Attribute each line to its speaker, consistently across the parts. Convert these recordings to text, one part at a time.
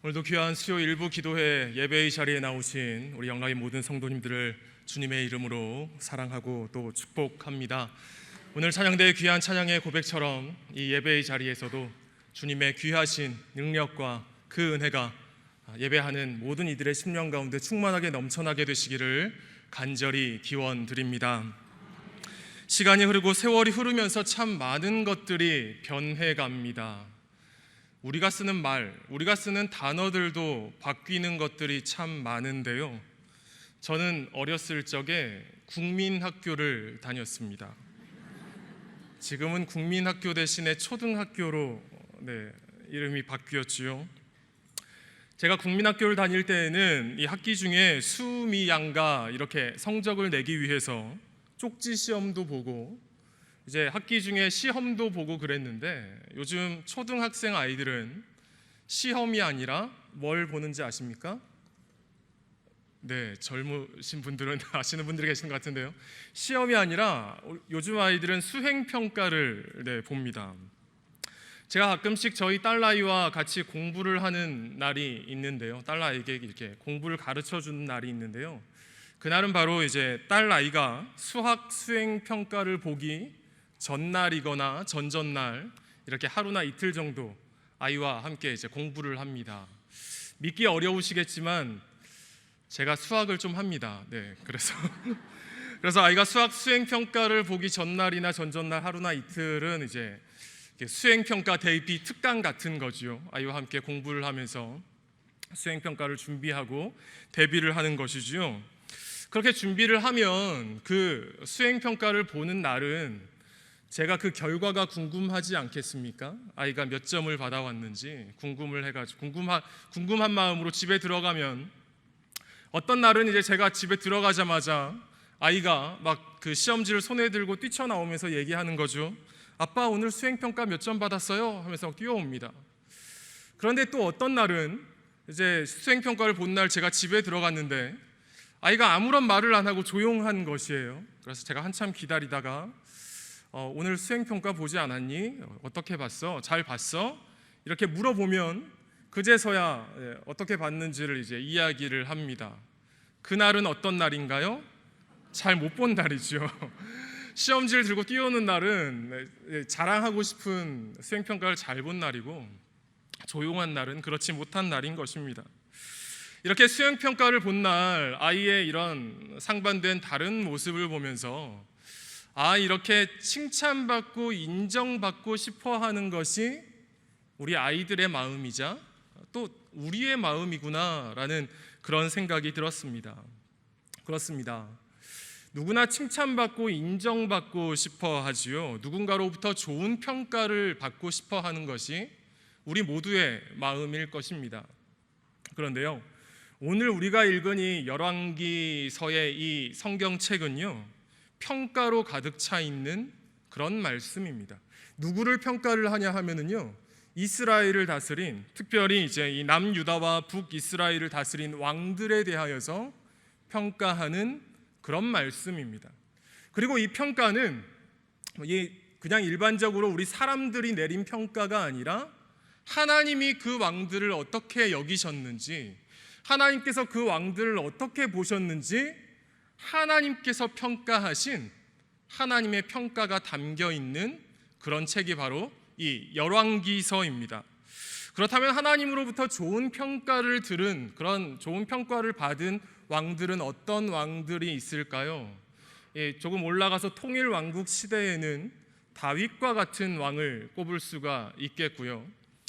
Speaker 1: 오늘도 귀한 수요 일부 기도회 예배의 자리에 나오신 우리 영락의 모든 성도님들을 주님의 이름으로 사랑하고 또 축복합니다. 오늘 찬양대의 귀한 찬양의 고백처럼 이 예배의 자리에서도 주님의 귀하신 능력과 그 은혜가 예배하는 모든 이들의 심령 가운데 충만하게 넘쳐나게 되시기를 간절히 기원드립니다. 시간이 흐르고 세월이 흐르면서 참 많은 것들이 변해갑니다. 우리가 쓰는 말, 우리가 쓰는 단어들도 바뀌는 것들이 참 많은데요. 저는 어렸을 적에 국민학교를 다녔습니다. 지금은 국민학교 대신에 초등학교로 이름이 바뀌었지요. 제가 국민학교를 다닐 때에는 이 학기 중에 수미양가 이렇게 성적을 내기 위해서 쪽지 시험도 보고 이제 학기 중에 시험도 보고 그랬는데, 요즘 초등학생 아이들은 시험이 아니라 뭘 보는지 아십니까? 네, 젊으신 분들은 아시는 분들이 계신 것 같은데요. 시험이 아니라 요즘 아이들은 수행평가를 봅니다. 제가 가끔씩 저희 딸아이와 같이 공부를 하는 날이 있는데요. 딸아이에게 이렇게 공부를 가르쳐 주는 날이 있는데요. 그날은 바로 이제 딸아이가 수학 수행평가를 보기 전날이거나 전전날 이렇게 하루나 이틀 정도 아이와 함께 이제 공부를 합니다. 믿기 어려우시겠지만 제가 수학을 좀 합니다. 그래서 아이가 수학 수행 평가를 보기 전날이나 전전날 하루나 이틀은 이제 수행 평가 대비 특강 같은 거지요. 아이와 함께 공부를 하면서 수행 평가를 준비하고 대비를 하는 것이지요. 그렇게 준비를 하면 그 수행 평가를 보는 날은 제가 그 결과가 궁금하지 않겠습니까? 아이가 몇 점을 받아왔는지 궁금한 마음으로 집에 들어가면, 어떤 날은 이제 제가 집에 들어가자마자 아이가 막 그 시험지를 손에 들고 뛰쳐나오면서 얘기하는 거죠. 아빠, 오늘 수행평가 몇 점 받았어요? 하면서 뛰어옵니다. 그런데 또 어떤 날은 이제 수행평가를 본 날 제가 집에 들어갔는데 아이가 아무런 말을 안 하고 조용한 것이에요. 그래서 제가 한참 기다리다가 오늘 수행평가 보지 않았니? 어떻게 봤어? 잘 봤어? 이렇게 물어보면 그제서야 어떻게 봤는지를 이제 이야기를 합니다. 그날은 어떤 날인가요? 잘 못 본 날이죠. 시험지를 들고 뛰어오는 날은 자랑하고 싶은 수행평가를 잘 본 날이고, 조용한 날은 그렇지 못한 날인 것입니다. 이렇게 수행평가를 본 날 아이의 이런 상반된 다른 모습을 보면서 이렇게 칭찬받고 인정받고 싶어 하는 것이 우리 아이들의 마음이자 또 우리의 마음이구나라는 그런 생각이 들었습니다. 그렇습니다. 누구나 칭찬받고 인정받고 싶어 하지요. 누군가로부터 좋은 평가를 받고 싶어 하는 것이 우리 모두의 마음일 것입니다. 그런데요, 오늘 우리가 읽은 이 열왕기서의 이 성경책은요, 평가로 가득 차 있는 그런 말씀입니다. 누구를 평가를 하냐 하면은요, 이스라엘을 다스린, 특별히 이제 이 남유다와 북이스라엘을 다스린 왕들에 대하여서 평가하는 그런 말씀입니다. 그리고 이 평가는 그냥 일반적으로 우리 사람들이 내린 평가가 아니라 하나님이 그 왕들을 어떻게 여기셨는지, 하나님께서 그 왕들을 어떻게 보셨는지 하나님께서 평가하신 하나님의 평가가 담겨 있는 그런 책이 바로 이 열왕기서입니다. 그렇다면 하나님으로부터 좋은 평가를 들은, 그런 좋은 평가를 받은 왕들은 어떤 왕들이 있을까요? 조금 올라가서 통일왕국 시대에는 다윗과 같은 왕을 꼽을 수가 있겠고요.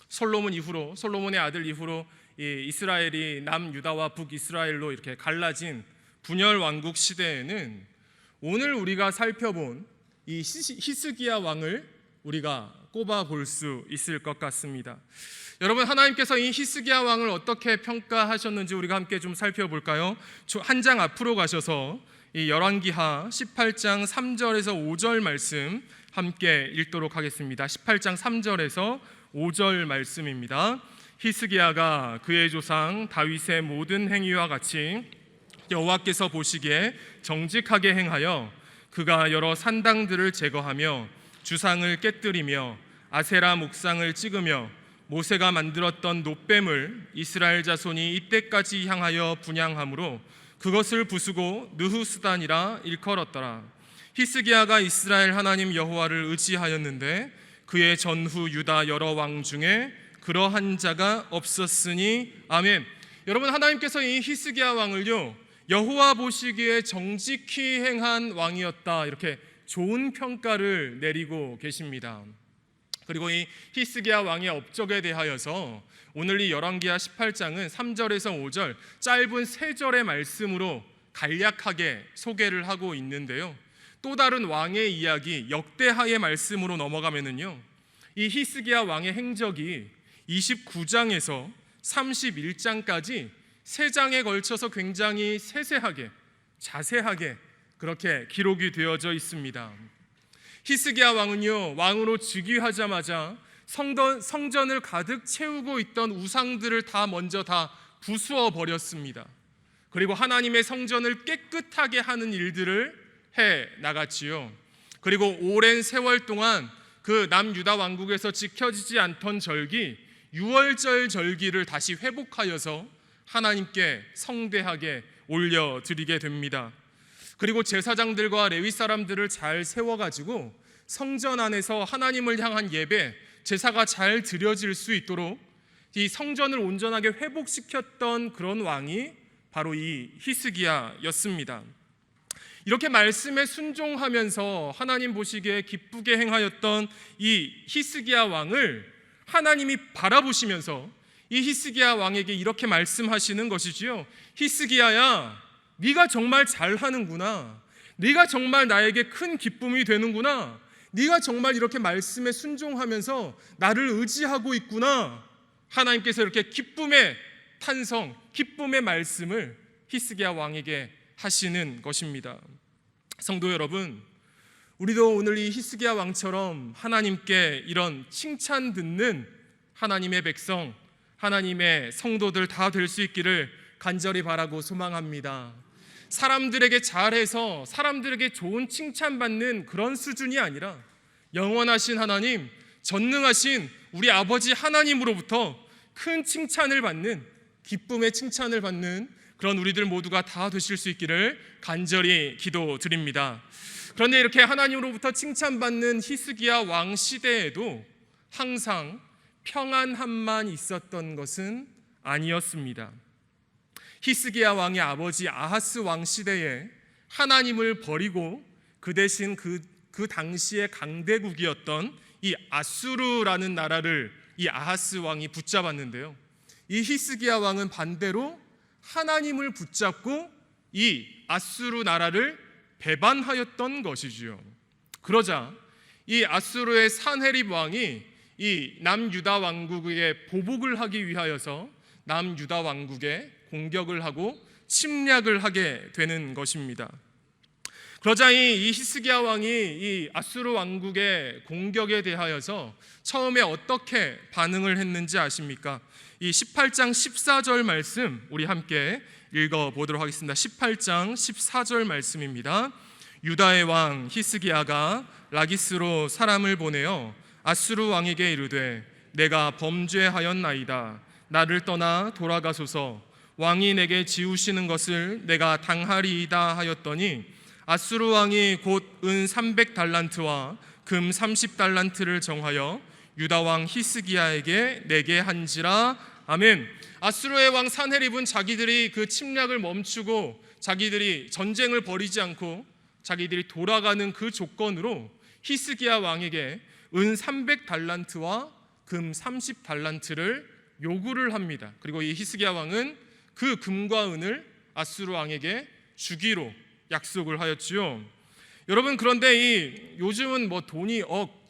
Speaker 1: 솔로몬의 아들 이후로 이스라엘이 남유다와 북이스라엘로 이렇게 갈라진 분열 왕국 시대에는 오늘 우리가 살펴본 이 히스기야 왕을 우리가 꼽아 볼 수 있을 것 같습니다. 여러분, 하나님께서 이 히스기야 왕을 어떻게 평가하셨는지 우리가 함께 좀 살펴볼까요? 한 장 앞으로 가셔서 이 열왕기하 18장 3절에서 5절 말씀 함께 읽도록 하겠습니다. 18장 3절에서 5절 말씀입니다. 히스기야가 그의 조상 다윗의 모든 행위와 같이 여호와께서 보시기에 정직하게 행하여 그가 여러 산당들을 제거하며 주상을 깨뜨리며 아세라 목상을 찍으며 모세가 만들었던 놋뱀을 이스라엘 자손이 이때까지 향하여 분향함으로 그것을 부수고 느후스단이라 일컬었더라. 히스기야가 이스라엘 하나님 여호와를 의지하였는데 그의 전후 유다 여러 왕 중에 그러한 자가 없었으니 아멘. 여러분, 하나님께서 이 히스기야 왕을요 여호와 보시기에 정직히 행한 왕이었다, 이렇게 좋은 평가를 내리고 계십니다. 그리고 이 히스기야 왕의 업적에 대하여서 오늘 이 열왕기하 18장은 3절에서 5절 짧은 3절의 말씀으로 간략하게 소개를 하고 있는데요, 또 다른 왕의 이야기 역대하의 말씀으로 넘어가면은요, 이 히스기야 왕의 행적이 29장에서 31장까지 3장에 걸쳐서 굉장히 세세하게 자세하게 그렇게 기록이 되어져 있습니다. 히스기야 왕은요 왕으로 즉위하자마자 성전을 가득 채우고 있던 우상들을 먼저 다 부수어 버렸습니다. 그리고 하나님의 성전을 깨끗하게 하는 일들을 해 나갔지요. 그리고 오랜 세월 동안 그 남유다 왕국에서 지켜지지 않던 절기, 유월절 절기를 다시 회복하여서 하나님께 성대하게 올려드리게 됩니다. 그리고 제사장들과 레위 사람들을 잘 세워가지고 성전 안에서 하나님을 향한 예배, 제사가 잘 드려질 수 있도록 이 성전을 온전하게 회복시켰던 그런 왕이 바로 이 히스기야였습니다. 이렇게 말씀에 순종하면서 하나님 보시기에 기쁘게 행하였던 이 히스기야 왕을 하나님이 바라보시면서 이 히스기야 왕에게 이렇게 말씀하시는 것이지요. 히스기야야, 네가 정말 잘하는구나. 네가 정말 나에게 큰 기쁨이 되는구나. 네가 정말 이렇게 말씀에 순종하면서 나를 의지하고 있구나. 하나님께서 이렇게 기쁨의 탄성, 기쁨의 말씀을 히스기야 왕에게 하시는 것입니다. 성도 여러분, 우리도 오늘 이 히스기야 왕처럼 하나님께 이런 칭찬 듣는 하나님의 백성, 하나님의 성도들 다 될 수 있기를 간절히 바라고 소망합니다. 사람들에게 잘해서 사람들에게 좋은 칭찬받는 그런 수준이 아니라 영원하신 하나님, 전능하신 우리 아버지 하나님으로부터 큰 칭찬을 받는, 기쁨의 칭찬을 받는 그런 우리들 모두가 다 되실 수 있기를 간절히 기도드립니다. 그런데 이렇게 하나님으로부터 칭찬받는 히스기야 왕 시대에도 항상 평안함만 있었던 것은 아니었습니다. 히스기야 왕의 아버지 아하스 왕 시대에 하나님을 버리고 그 대신 그 당시의 강대국이었던 이 아수르라는 나라를 이 아하스 왕이 붙잡았는데요, 이 히스기야 왕은 반대로 하나님을 붙잡고 이 아수르 나라를 배반하였던 것이지요. 그러자 이 아수르의 산헤립 왕이 이 남유다 왕국에 보복을 하기 위하여서 남유다 왕국에 공격을 하고 침략을 하게 되는 것입니다. 그러자 이 히스기야 왕이 이 아수르 왕국의 공격에 대하여서 처음에 어떻게 반응을 했는지 아십니까? 이 18장 14절 말씀 우리 함께 읽어보도록 하겠습니다. 18장 14절 말씀입니다. 유다의 왕 히스기야가 라기스로 사람을 보내어 아수르 왕에게 이르되 내가 범죄하였나이다. 나를 떠나 돌아가소서. 왕이 내게 지우시는 것을 내가 당하리이다 하였더니 아수르 왕이 곧 은 300달란트와 금 30달란트를 정하여 유다 왕 히스기야에게 내게 한지라. 아멘. 아수르의 왕 산헤립은 자기들이 그 침략을 멈추고 자기들이 전쟁을 벌이지 않고 자기들이 돌아가는 그 조건으로 히스기야 왕에게 은 300달란트와 금 30달란트를 요구를 합니다. 그리고 이 히스기야 왕은 그 금과 은을 아수르 왕에게 주기로 약속을 하였지요. 여러분, 그런데 요즘은 돈이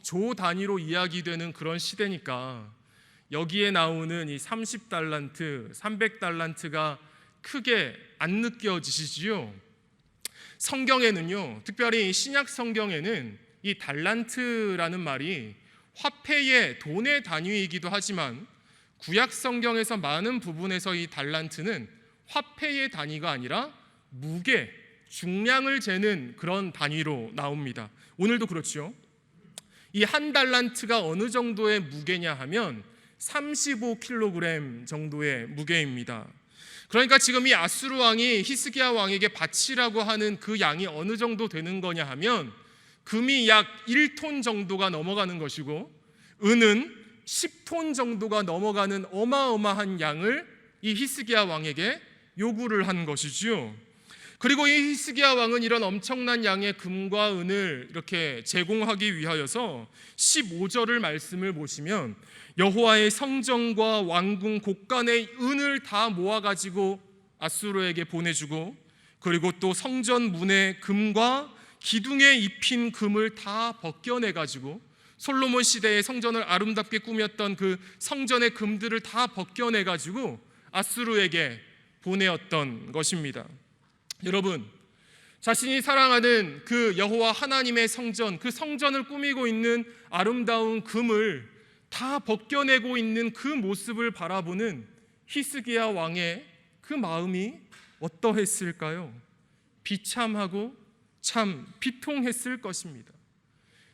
Speaker 1: 조 단위로 이야기되는 그런 시대니까 여기에 나오는 이 30달란트, 300달란트가 크게 안 느껴지시지요? 성경에는요, 특별히 신약 성경에는 이 달란트라는 말이 화폐의 돈의 단위이기도 하지만 구약 성경에서 많은 부분에서 이 달란트는 화폐의 단위가 아니라 무게, 중량을 재는 그런 단위로 나옵니다. 오늘도 그렇죠. 이 한 달란트가 어느 정도의 무게냐 하면 35kg 정도의 무게입니다. 그러니까 지금 이 아수르 왕이 히스기야 왕에게 바치라고 하는 그 양이 어느 정도 되는 거냐 하면 금이 약 1톤 정도가 넘어가는 것이고 은은 10톤 정도가 넘어가는 어마어마한 양을 이 히스기야 왕에게 요구를 한 것이지요. 그리고 이 히스기야 왕은 이런 엄청난 양의 금과 은을 이렇게 제공하기 위하여서 15절을 말씀을 보시면 여호와의 성전과 왕궁 곳간의 은을 다 모아가지고 아수르에게 보내주고, 그리고 또 성전 문의 금과 기둥에 입힌 금을 다 벗겨내가지고 솔로몬 시대에 성전을 아름답게 꾸몄던 그 성전의 금들을 다 벗겨내가지고 아수르에게 보내었던 것입니다. 여러분, 자신이 사랑하는 그 여호와 하나님의 성전, 그 성전을 꾸미고 있는 아름다운 금을 다 벗겨내고 있는 그 모습을 바라보는 히스기야 왕의 그 마음이 어떠했을까요? 비참하고 참 비통했을 것입니다.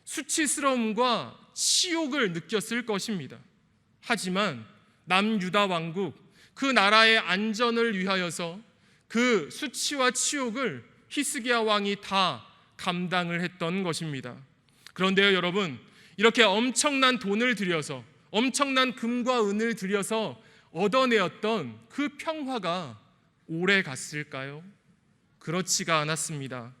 Speaker 1: 수치스러움과 치욕을 느꼈을 것입니다. 하지만 남유다 왕국, 그 나라의 안전을 위하여서 그 수치와 치욕을 히스기야 왕이 다 감당을 했던 것입니다. 그런데요, 여러분, 이렇게 엄청난 돈을 들여서, 엄청난 금과 은을 들여서 얻어내었던 그 평화가 오래 갔을까요? 그렇지가 않았습니다.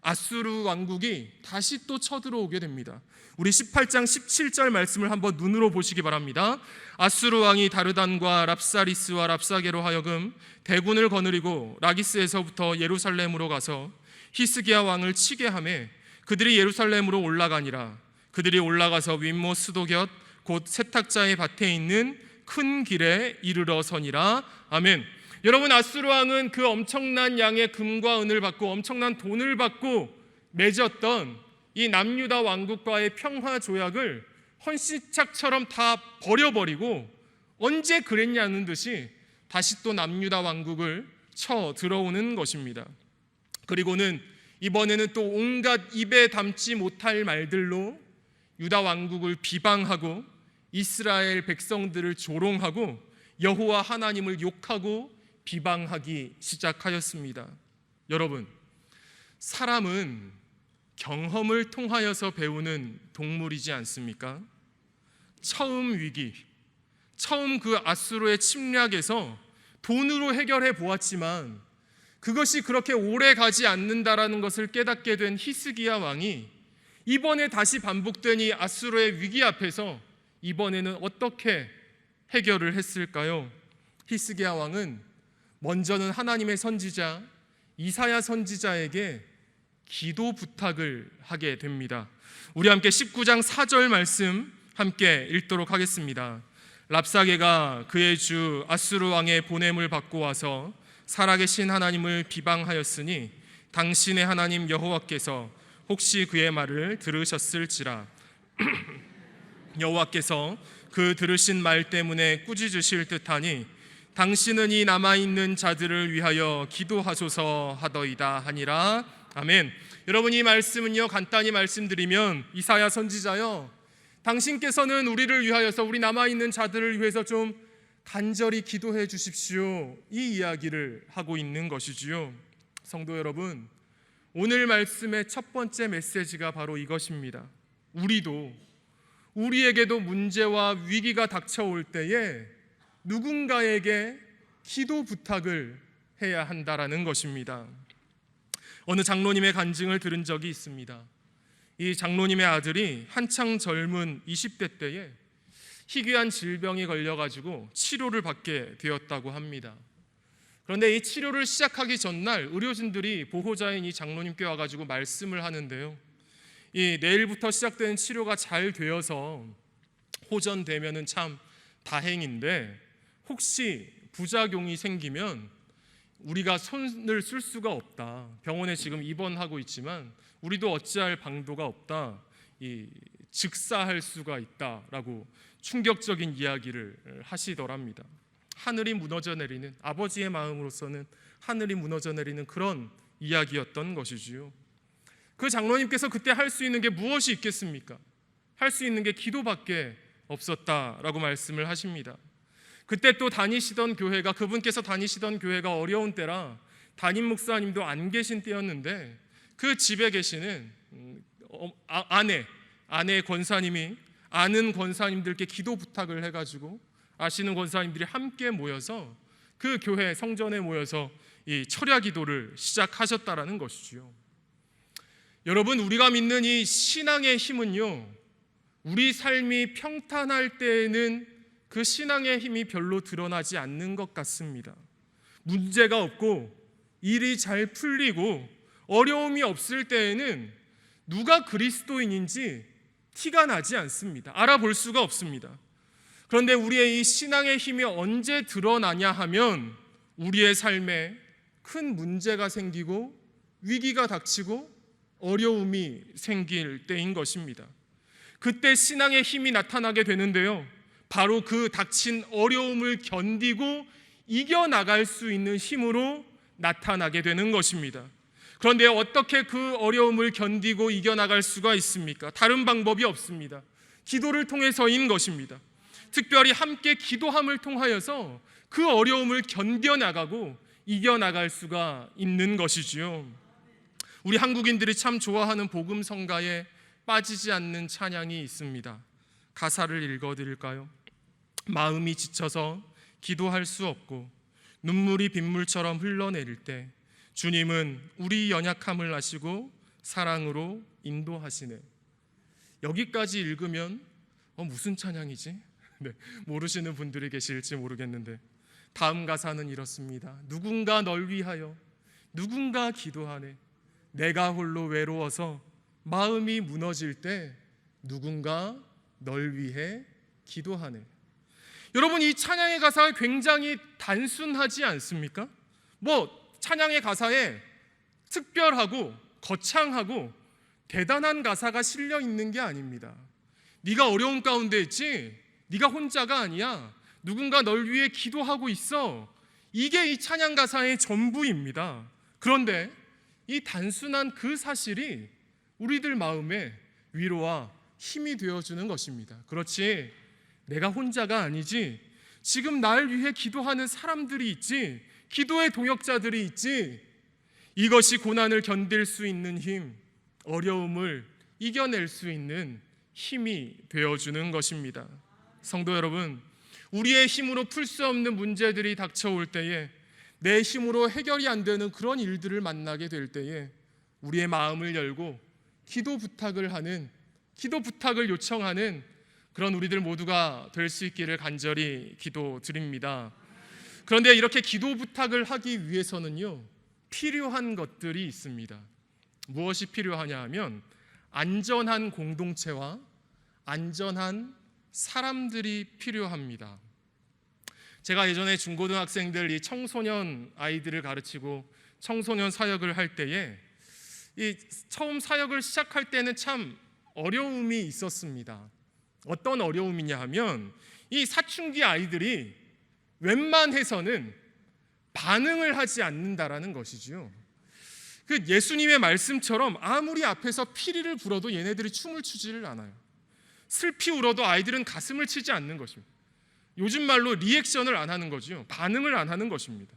Speaker 1: 아수르 왕국이 다시 또 쳐들어오게 됩니다. 우리 18장 17절 말씀을 한번 눈으로 보시기 바랍니다. 아수르 왕이 다르단과 랍사리스와 랍사게로 하여금 대군을 거느리고 라기스에서부터 예루살렘으로 가서 히스기야 왕을 치게 하매 그들이 예루살렘으로 올라가니라. 그들이 올라가서 윗모 수도 곁 곧 세탁자의 밭에 있는 큰 길에 이르러 서니라. 아멘. 여러분, 아수르 왕은 그 엄청난 양의 금과 은을 받고 엄청난 돈을 받고 맺었던 이 남유다 왕국과의 평화 조약을 헌신짝처럼 다 버려버리고 언제 그랬냐는 듯이 다시 또 남유다 왕국을 쳐 들어오는 것입니다. 그리고는 이번에는 또 온갖 입에 담지 못할 말들로 유다 왕국을 비방하고 이스라엘 백성들을 조롱하고 여호와 하나님을 욕하고 비방하기 시작하였습니다. 여러분, 사람은 경험을 통하여서 배우는 동물이지 않습니까? 처음 위기, 처음 그 아수르의 침략에서 돈으로 해결해 보았지만 그것이 그렇게 오래 가지 않는다라는 것을 깨닫게 된 히스기야 왕이 이번에 다시 반복된 이 아수르의 위기 앞에서 이번에는 어떻게 해결을 했을까요? 히스기야 왕은 먼저는 하나님의 선지자 이사야 선지자에게 기도 부탁을 하게 됩니다. 우리 함께 19장 4절 말씀 함께 읽도록 하겠습니다. 랍사게가 그의 주 아수르 왕의 보냄을 받고 와서 살아계신 하나님을 비방하였으니 당신의 하나님 여호와께서 혹시 그의 말을 들으셨을지라. 여호와께서 그 들으신 말 때문에 꾸짖으실 듯하니 당신은 이 남아있는 자들을 위하여 기도하소서 하더이다 하니라. 아멘. 여러분, 이 말씀은요, 간단히 말씀드리면 이사야 선지자요, 당신께서는 우리를 위하여서, 우리 남아있는 자들을 위해서 좀 간절히 기도해 주십시오, 이 이야기를 하고 있는 것이지요. 성도 여러분, 오늘 말씀의 첫 번째 메시지가 바로 이것입니다. 우리에게도 문제와 위기가 닥쳐올 때에 누군가에게 기도 부탁을 해야 한다라는 것입니다. 어느 장로님의 간증을 들은 적이 있습니다. 이 장로님의 아들이 한창 젊은 20대 때에 희귀한 질병이 걸려가지고 치료를 받게 되었다고 합니다. 그런데 이 치료를 시작하기 전날 의료진들이 보호자인 이 장로님께 와가지고 말씀을 하는데요, 이 내일부터 시작되는 치료가 잘 되어서 호전되면은 참 다행인데 혹시 부작용이 생기면 우리가 손을 쓸 수가 없다. 병원에 지금 입원하고 있지만 우리도 어찌할 방도가 없다. 즉사할 수가 있다라고 충격적인 이야기를 하시더랍니다. 하늘이 무너져 내리는, 아버지의 마음으로서는 하늘이 무너져 내리는 그런 이야기였던 것이지요. 그 장로님께서 그때 할 수 있는 게 무엇이 있겠습니까? 할 수 있는 게 기도밖에 없었다라고 말씀을 하십니다. 그때 또 그분께서 다니시던 교회가 어려운 때라 담임 목사님도 안 계신 때였는데, 그 집에 계시는 아내 권사님이 아는 권사님들께 기도 부탁을 해가지고 아시는 권사님들이 함께 모여서 그 교회 성전에 모여서 이 철야 기도를 시작하셨다라는 것이지요. 여러분, 우리가 믿는 이 신앙의 힘은요, 우리 삶이 평탄할 때에는 그 신앙의 힘이 별로 드러나지 않는 것 같습니다. 문제가 없고 일이 잘 풀리고 어려움이 없을 때에는 누가 그리스도인인지 티가 나지 않습니다. 알아볼 수가 없습니다. 그런데 우리의 이 신앙의 힘이 언제 드러나냐 하면 우리의 삶에 큰 문제가 생기고 위기가 닥치고 어려움이 생길 때인 것입니다. 그때 신앙의 힘이 나타나게 되는데요, 바로 그 닥친 어려움을 견디고 이겨나갈 수 있는 힘으로 나타나게 되는 것입니다. 그런데 어떻게 그 어려움을 견디고 이겨나갈 수가 있습니까? 다른 방법이 없습니다. 기도를 통해서인 것입니다. 특별히 함께 기도함을 통하여서 그 어려움을 견뎌나가고 이겨나갈 수가 있는 것이지요. 우리 한국인들이 참 좋아하는 복음성가에 빠지지 않는 찬양이 있습니다. 가사를 읽어드릴까요? 마음이 지쳐서 기도할 수 없고 눈물이 빗물처럼 흘러내릴 때 주님은 우리 연약함을 아시고 사랑으로 인도하시네. 여기까지 읽으면 무슨 찬양이지? 네, 모르시는 분들이 계실지 모르겠는데, 다음 가사는 이렇습니다. 누군가 널 위하여 누군가 기도하네. 내가 홀로 외로워서 마음이 무너질 때 누군가 널 위해 기도하네. 여러분, 이 찬양의 가사가 굉장히 단순하지 않습니까? 찬양의 가사에 특별하고 거창하고 대단한 가사가 실려 있는 게 아닙니다. 네가 어려운 가운데 있지, 네가 혼자가 아니야, 누군가 널 위해 기도하고 있어. 이게 이 찬양 가사의 전부입니다. 그런데 이 단순한 그 사실이 우리들 마음에 위로와 힘이 되어주는 것입니다. 그렇지, 내가 혼자가 아니지, 지금 날 위해 기도하는 사람들이 있지, 기도의 동역자들이 있지. 이것이 고난을 견딜 수 있는 힘, 어려움을 이겨낼 수 있는 힘이 되어주는 것입니다. 성도 여러분, 우리의 힘으로 풀 수 없는 문제들이 닥쳐올 때에, 내 힘으로 해결이 안 되는 그런 일들을 만나게 될 때에 우리의 마음을 열고 기도 부탁을 요청하는 그런 우리들 모두가 될 수 있기를 간절히 기도드립니다. 그런데 이렇게 기도 부탁을 하기 위해서는요, 필요한 것들이 있습니다. 무엇이 필요하냐 하면 안전한 공동체와 안전한 사람들이 필요합니다. 제가 예전에 중고등학생들, 이 청소년 아이들을 가르치고 청소년 사역을 할 때에 이 처음 사역을 시작할 때는 참 어려움이 있었습니다. 어떤 어려움이냐 하면 이 사춘기 아이들이 웬만해서는 반응을 하지 않는다라는 것이죠. 그 예수님의 말씀처럼 아무리 앞에서 피리를 불어도 얘네들이 춤을 추지를 않아요. 슬피 울어도 아이들은 가슴을 치지 않는 것입니다. 요즘 말로 리액션을 안 하는 거죠. 반응을 안 하는 것입니다.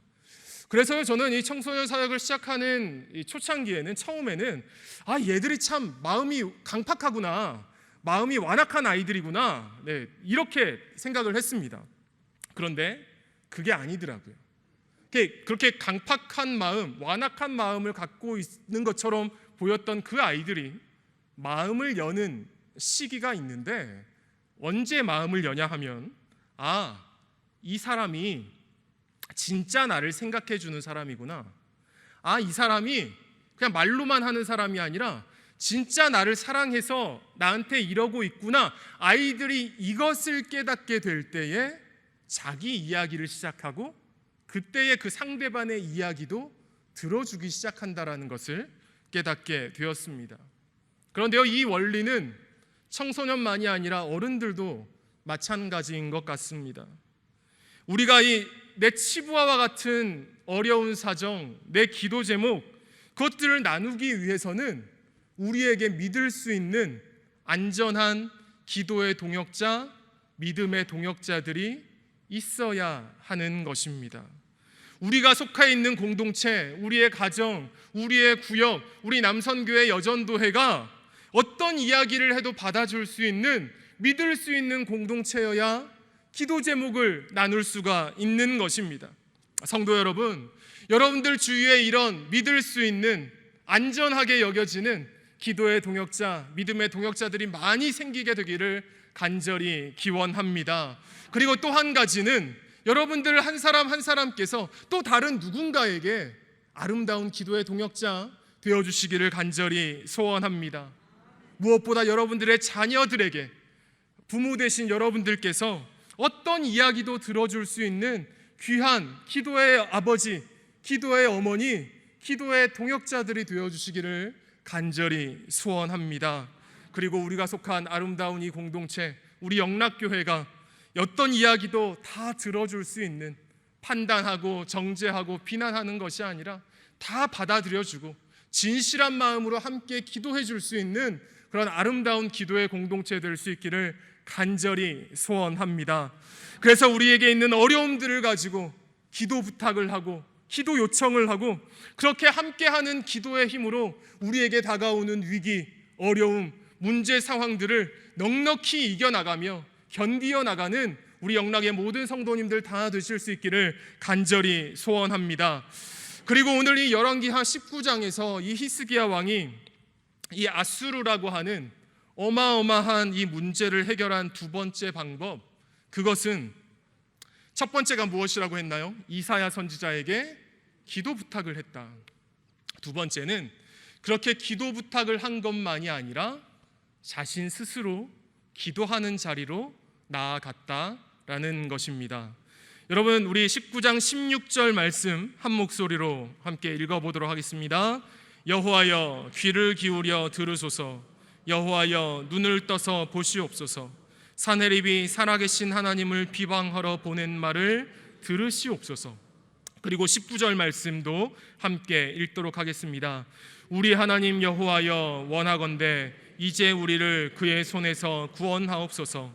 Speaker 1: 그래서 저는 이 청소년 사역을 시작하는 이 초창기에는, 처음에는 얘들이 참 마음이 강팍하구나, 마음이 완악한 아이들이구나, 이렇게 생각을 했습니다. 그런데 그게 아니더라고요. 그렇게 강팍한 마음, 완악한 마음을 갖고 있는 것처럼 보였던 그 아이들이 마음을 여는 시기가 있는데, 언제 마음을 여냐 하면 이 사람이 진짜 나를 생각해 주는 사람이구나, 이 사람이 그냥 말로만 하는 사람이 아니라 진짜 나를 사랑해서 나한테 이러고 있구나, 아이들이 이것을 깨닫게 될 때에 자기 이야기를 시작하고 그때의 그 상대방의 이야기도 들어주기 시작한다라는 것을 깨닫게 되었습니다. 그런데요, 이 원리는 청소년만이 아니라 어른들도 마찬가지인 것 같습니다. 우리가 내 치부와 같은 어려운 사정, 내 기도 제목, 그것들을 나누기 위해서는 우리에게 믿을 수 있는 안전한 기도의 동역자, 믿음의 동역자들이 있어야 하는 것입니다. 우리가 속해 있는 공동체, 우리의 가정, 우리의 구역, 우리 남선교회 여전도회가 어떤 이야기를 해도 받아줄 수 있는, 믿을 수 있는 공동체여야 기도 제목을 나눌 수가 있는 것입니다. 성도 여러분, 여러분들 주위에 이런 믿을 수 있는, 안전하게 여겨지는 기도의 동역자, 믿음의 동역자들이 많이 생기게 되기를 간절히 기원합니다. 그리고 또 한 가지는 여러분들 한 사람 한 사람께서 또 다른 누군가에게 아름다운 기도의 동역자 되어주시기를 간절히 소원합니다. 무엇보다 여러분들의 자녀들에게 부모 되신 여러분들께서 어떤 이야기도 들어줄 수 있는 귀한 기도의 아버지, 기도의 어머니, 기도의 동역자들이 되어주시기를 간절히 소원합니다. 그리고 우리가 속한 아름다운 이 공동체, 우리 영락교회가 어떤 이야기도 다 들어줄 수 있는, 판단하고 정죄하고 비난하는 것이 아니라 다 받아들여주고 진실한 마음으로 함께 기도해 줄 수 있는 그런 아름다운 기도의 공동체 될 수 있기를 간절히 소원합니다. 그래서 우리에게 있는 어려움들을 가지고 기도 부탁을 하고 기도 요청을 하고 그렇게 함께하는 기도의 힘으로 우리에게 다가오는 위기, 어려움, 문제 상황들을 넉넉히 이겨나가며 견디어 나가는 우리 영락의 모든 성도님들 다 되실 수 있기를 간절히 소원합니다. 그리고 오늘 이 열왕기하 19장에서 이 히스기야 왕이 이 아수르라고 하는 어마어마한 이 문제를 해결한 두 번째 방법, 그것은 첫 번째가 무엇이라고 했나요? 이사야 선지자에게 기도 부탁을 했다. 두 번째는 그렇게 기도 부탁을 한 것만이 아니라 자신 스스로 기도하는 자리로 나아갔다라는 것입니다. 여러분, 우리 19장 16절 말씀 한 목소리로 함께 읽어보도록 하겠습니다. 여호와여 귀를 기울여 들으소서, 여호와여 눈을 떠서 보시옵소서, 사네립이 살아계신 하나님을 비방하러 보낸 말을 들으시옵소서. 그리고 19절 말씀도 함께 읽도록 하겠습니다. 우리 하나님 여호와여 원하건대 이제 우리를 그의 손에서 구원하옵소서.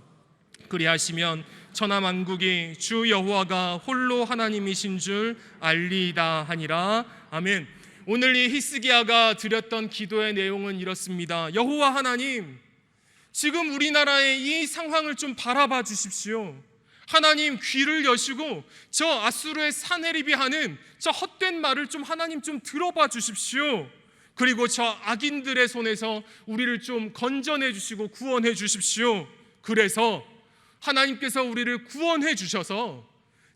Speaker 1: 그리하시면 천하만국이 주 여호와가 홀로 하나님이신 줄 알리이다 하니라. 아멘. 오늘 이 히스기야가 드렸던 기도의 내용은 이렇습니다. 여호와 하나님, 지금 우리나라의 이 상황을 좀 바라봐 주십시오. 하나님 귀를 여시고 저 아수르의 사네립이 하는 저 헛된 말을 좀 하나님 좀 들어봐 주십시오. 그리고 저 악인들의 손에서 우리를 좀 건져내 주시고 구원해 주십시오. 그래서 하나님께서 우리를 구원해 주셔서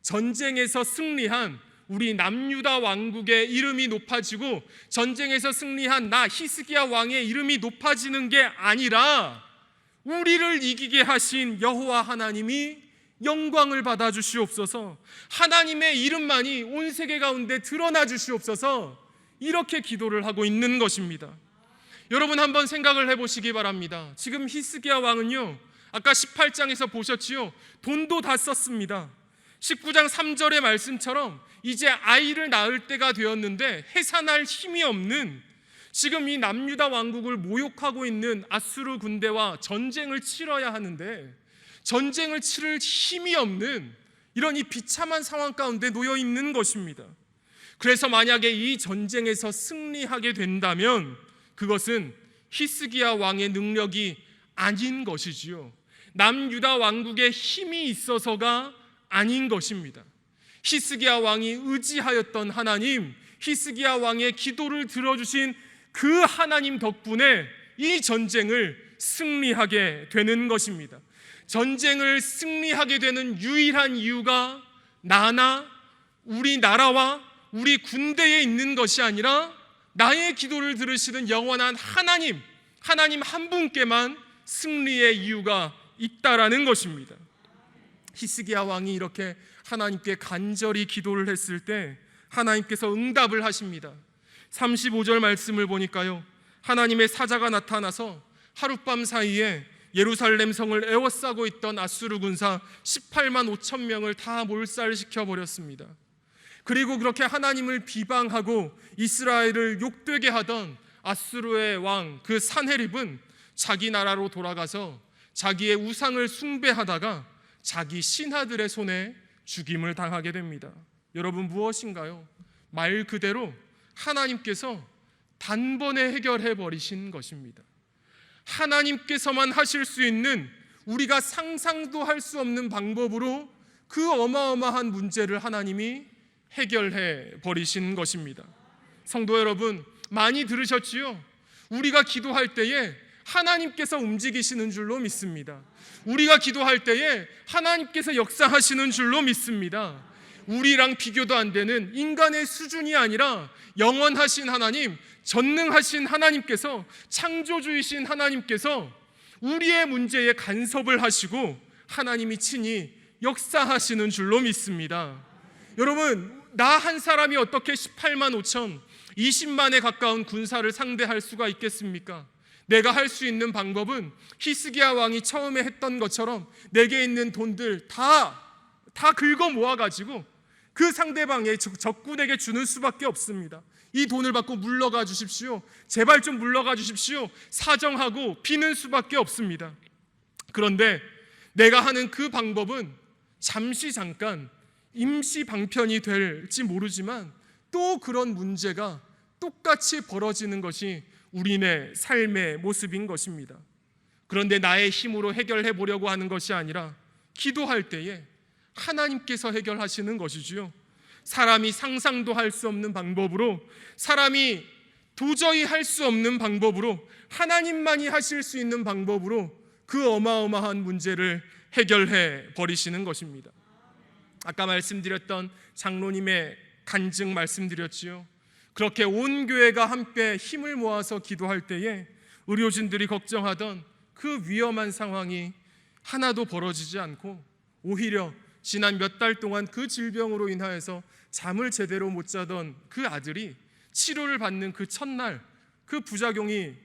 Speaker 1: 전쟁에서 승리한 우리 남유다 왕국의 이름이 높아지고 전쟁에서 승리한 나 히스기야 왕의 이름이 높아지는 게 아니라 우리를 이기게 하신 여호와 하나님이 영광을 받아 주시옵소서. 하나님의 이름만이 온 세계 가운데 드러나 주시옵소서. 이렇게 기도를 하고 있는 것입니다. 여러분 한번 생각을 해보시기 바랍니다. 지금 히스기야 왕은요, 아까 18장에서 보셨지요? 돈도 다 썼습니다. 19장 3절의 말씀처럼 이제 아이를 낳을 때가 되었는데 해산할 힘이 없는, 지금 이 남유다 왕국을 모욕하고 있는 아수르 군대와 전쟁을 치러야 하는데 전쟁을 치를 힘이 없는 이런 이 비참한 상황 가운데 놓여 있는 것입니다. 그래서 만약에 이 전쟁에서 승리하게 된다면 그것은 히스기야 왕의 능력이 아닌 것이지요, 남유다 왕국의 힘이 있어서가 아닌 것입니다. 히스기야 왕이 의지하였던 하나님, 히스기야 왕의 기도를 들어주신 그 하나님 덕분에 이 전쟁을 승리하게 되는 것입니다. 전쟁을 승리하게 되는 유일한 이유가 나나 우리 나라와 우리 군대에 있는 것이 아니라 나의 기도를 들으시는 영원한 하나님, 하나님 한 분께만 승리의 이유가 있다라는 것입니다. 히스기야 왕이 이렇게 하나님께 간절히 기도를 했을 때 하나님께서 응답을 하십니다. 35절 말씀을 보니까요, 하나님의 사자가 나타나서 하룻밤 사이에 예루살렘 성을 에워싸고 있던 아수르 군사 18만 5천 명을 다 몰살시켜 버렸습니다. 그리고 그렇게 하나님을 비방하고 이스라엘을 욕되게 하던 아수르의 왕 그 산헤립은 자기 나라로 돌아가서 자기의 우상을 숭배하다가 자기 신하들의 손에 죽임을 당하게 됩니다. 여러분, 무엇인가요? 말 그대로 하나님께서 단번에 해결해 버리신 것입니다. 하나님께서만 하실 수 있는, 우리가 상상도 할 수 없는 방법으로 그 어마어마한 문제를 하나님이 해결해 버리신 것입니다. 성도 여러분, 많이 들으셨지요? 우리가 기도할 때에 하나님께서 움직이시는 줄로 믿습니다. 우리가 기도할 때에 하나님께서 역사하시는 줄로 믿습니다. 우리랑 비교도 안 되는 인간의 수준이 아니라 영원하신 하나님, 전능하신 하나님께서, 창조주이신 하나님께서 우리의 문제에 간섭을 하시고 하나님이 친히 역사하시는 줄로 믿습니다. 여러분, 나 한 사람이 어떻게 18만 5천 20만에 가까운 군사를 상대할 수가 있겠습니까? 내가 할 수 있는 방법은 히스기야 왕이 처음에 했던 것처럼 내게 있는 돈들 다 긁어 모아가지고 그 상대방의 적군에게 주는 수밖에 없습니다. 이 돈을 받고 물러가 주십시오, 제발 좀 물러가 주십시오, 사정하고 비는 수밖에 없습니다. 그런데 내가 하는 그 방법은 잠깐 임시 방편이 될지 모르지만 또 그런 문제가 똑같이 벌어지는 것이 우리네 삶의 모습인 것입니다. 그런데 나의 힘으로 해결해 보려고 하는 것이 아니라 기도할 때에 하나님께서 해결하시는 것이지요. 사람이 상상도 할 수 없는 방법으로, 사람이 도저히 할 수 없는 방법으로, 하나님만이 하실 수 있는 방법으로 그 어마어마한 문제를 해결해 버리시는 것입니다. 아까 말씀드렸던 장로님의 간증 말씀드렸지요. 그렇게 온 교회가 함께 힘을 모아서 기도할 때에 의료진들이 걱정하던 그 위험한 상황이 하나도 벌어지지 않고 오히려 지난 몇 달 동안 그 질병으로 인하여서 잠을 제대로 못 자던 그 아들이 치료를 받는 그 첫날, 그 부작용이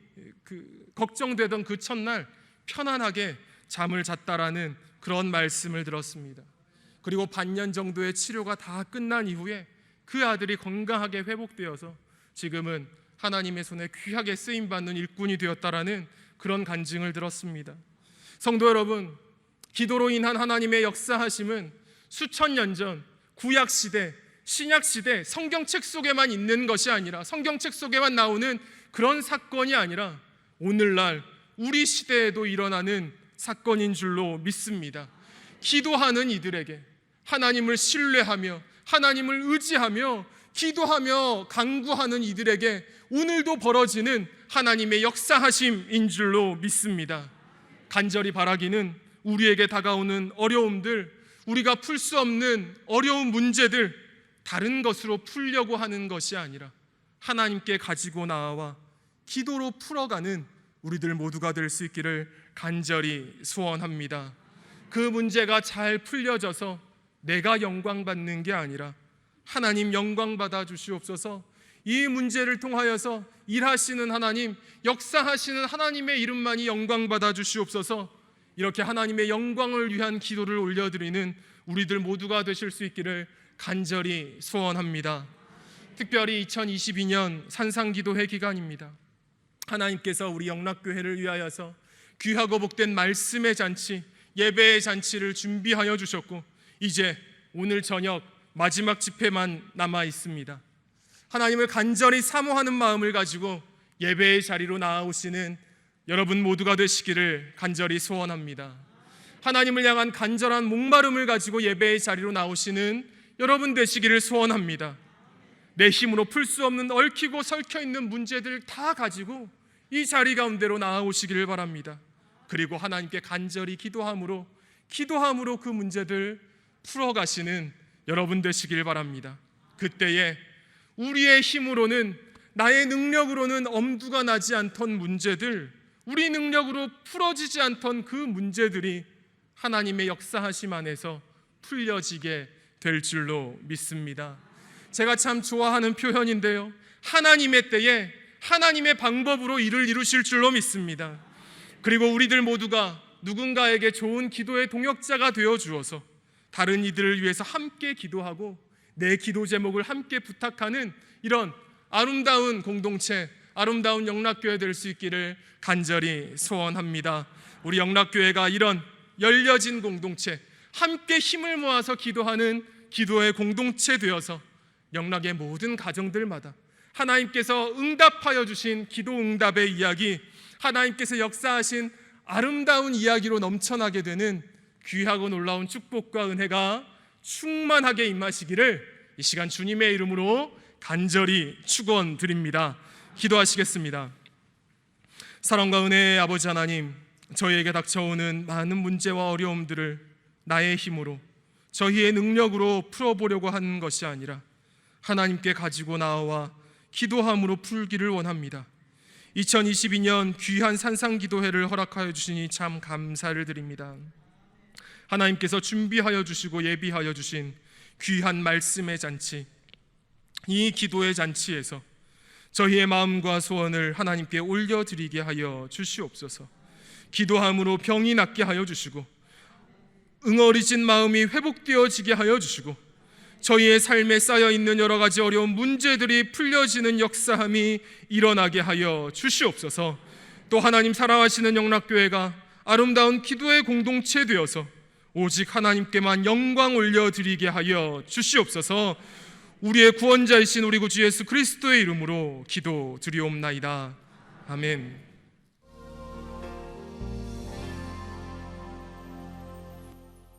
Speaker 1: 걱정되던 그 첫날 편안하게 잠을 잤다라는 그런 말씀을 들었습니다. 그리고 반년 정도의 치료가 다 끝난 이후에 그 아들이 건강하게 회복되어서 지금은 하나님의 손에 귀하게 쓰임받는 일꾼이 되었다라는 그런 간증을 들었습니다. 성도 여러분, 기도로 인한 하나님의 역사하심은 수천 년 전 구약시대, 신약시대 성경책 속에만 있는 것이 아니라, 성경책 속에만 나오는 그런 사건이 아니라 오늘날 우리 시대에도 일어나는 사건인 줄로 믿습니다. 기도하는 이들에게, 하나님을 신뢰하며 하나님을 의지하며 기도하며 간구하는 이들에게 오늘도 벌어지는 하나님의 역사하심인 줄로 믿습니다. 간절히 바라기는 우리에게 다가오는 어려움들, 우리가 풀 수 없는 어려운 문제들, 다른 것으로 풀려고 하는 것이 아니라 하나님께 가지고 나와 기도로 풀어가는 우리들 모두가 될 수 있기를 간절히 소원합니다. 그 문제가 잘 풀려져서 내가 영광 받는 게 아니라 하나님 영광 받아 주시옵소서. 이 문제를 통하여서 일하시는 하나님, 역사하시는 하나님의 이름만이 영광 받아 주시옵소서. 이렇게 하나님의 영광을 위한 기도를 올려드리는 우리들 모두가 되실 수 있기를 간절히 소원합니다. 특별히 2022년 산상기도회 기간입니다. 하나님께서 우리 영락교회를 위하여서 귀하고 복된 말씀의 잔치, 예배의 잔치를 준비하여 주셨고 이제 오늘 저녁 마지막 집회만 남아 있습니다. 하나님을 간절히 사모하는 마음을 가지고 예배의 자리로 나아오시는 여러분 모두가 되시기를 간절히 소원합니다. 하나님을 향한 간절한 목마름을 가지고 예배의 자리로 나오시는 여러분 되시기를 소원합니다. 내 힘으로 풀 수 없는 얽히고 설켜있는 문제들 다 가지고 이 자리 가운데로 나아오시기를 바랍니다. 그리고 하나님께 간절히 기도함으로 그 문제들 풀어가시는 여러분 되시길 바랍니다. 그때에 우리의 힘으로는, 나의 능력으로는 엄두가 나지 않던 문제들, 우리 능력으로 풀어지지 않던 그 문제들이 하나님의 역사하심 안에서 풀려지게 될 줄로 믿습니다. 제가 참 좋아하는 표현인데요, 하나님의 때에 하나님의 방법으로 일을 이루실 줄로 믿습니다. 그리고 우리들 모두가 누군가에게 좋은 기도의 동역자가 되어 주어서 다른 이들을 위해서 함께 기도하고 내 기도 제목을 함께 부탁하는 이런 아름다운 공동체, 아름다운 영락교회 될 수 있기를 간절히 소원합니다. 우리 영락교회가 이런 열려진 공동체, 함께 힘을 모아서 기도하는 기도의 공동체 되어서 영락의 모든 가정들마다 하나님께서 응답하여 주신 기도 응답의 이야기, 하나님께서 역사하신 아름다운 이야기로 넘쳐나게 되는 귀하고 놀라운 축복과 은혜가 충만하게 임하시기를 이 시간 주님의 이름으로 간절히 축원드립니다. 기도하시겠습니다. 사랑과 은혜의 아버지 하나님, 저희에게 닥쳐오는 많은 문제와 어려움들을 나의 힘으로, 저희의 능력으로 풀어보려고 하는 것이 아니라 하나님께 가지고 나와 기도함으로 풀기를 원합니다. 2022년 귀한 산상기도회를 허락하여 주시니 참 감사를 드립니다. 하나님께서 준비하여 주시고 예비하여 주신 귀한 말씀의 잔치, 이 기도의 잔치에서 저희의 마음과 소원을 하나님께 올려드리게 하여 주시옵소서. 기도함으로 병이 낫게 하여 주시고 응어리진 마음이 회복되어지게 하여 주시고 저희의 삶에 쌓여있는 여러 가지 어려운 문제들이 풀려지는 역사함이 일어나게 하여 주시옵소서. 또 하나님 사랑하시는 영락교회가 아름다운 기도의 공동체 되어서 오직 하나님께만 영광 올려드리게 하여 주시옵소서. 우리의 구원자이신 우리 구주 예수 그리스도의 이름으로 기도드리옵나이다. 아멘.